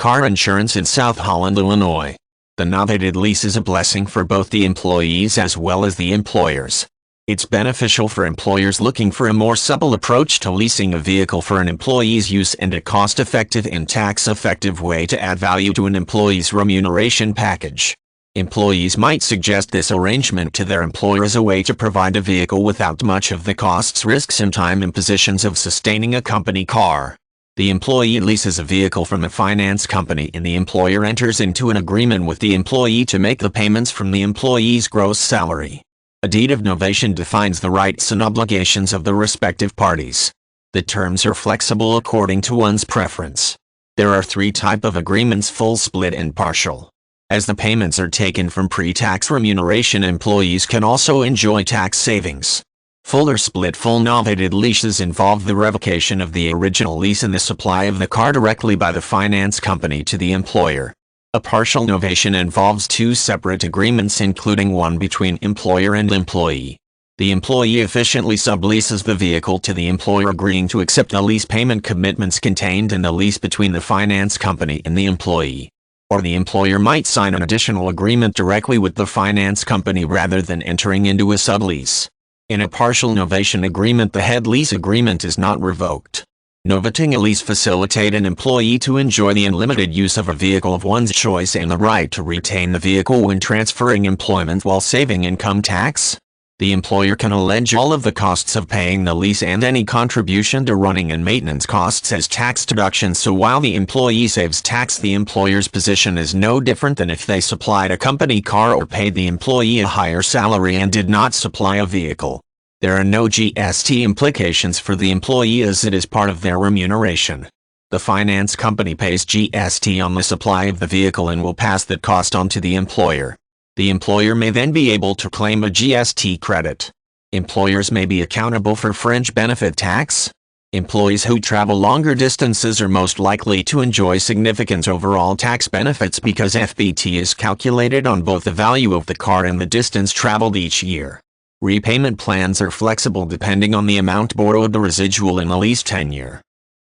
car insurance in South Holland, Illinois. The novated lease is a blessing for both the employees as well as the employers. It's beneficial for employers looking for a more supple approach to leasing a vehicle for an employee's use and a cost-effective and tax-effective way to add value to an employee's remuneration package. Employees might suggest this arrangement to their employer as a way to provide a vehicle without much of the costs, risks, and time impositions of sustaining a company car. The employee leases a vehicle from a finance company and the employer enters into an agreement with the employee to make the payments from the employee's gross salary. A deed of novation defines the rights and obligations of the respective parties. The terms are flexible according to one's preference. There are three types of agreements: full, split, and partial. As the payments are taken from pre-tax remuneration, employees can also enjoy tax savings. Full or split full novated leases involve the revocation of the original lease and the supply of the car directly by the finance company to the employer. A partial novation involves two separate agreements, including one between employer and employee. The employee efficiently subleases the vehicle to the employer, agreeing to accept the lease payment commitments contained in the lease between the finance company and the employee. Or the employer might sign an additional agreement directly with the finance company rather than entering into a sublease. In a partial novation agreement, the head lease agreement is not revoked. Novating a lease facilitates an employee to enjoy the unlimited use of a vehicle of one's choice and the right to retain the vehicle when transferring employment while saving income tax. The employer can allege all of the costs of paying the lease and any contribution to running and maintenance costs as tax deductions, so while the employee saves tax, the employer's position is no different than if they supplied a company car or paid the employee a higher salary and did not supply a vehicle. There are no GST implications for the employee as it is part of their remuneration. The finance company pays GST on the supply of the vehicle and will pass that cost on to the employer. The employer may then be able to claim a GST credit. Employers may be accountable for fringe benefit tax. Employees who travel longer distances are most likely to enjoy significant overall tax benefits because FBT is calculated on both the value of the car and the distance traveled each year. Repayment plans are flexible depending on the amount borrowed, the residual, and the lease tenure.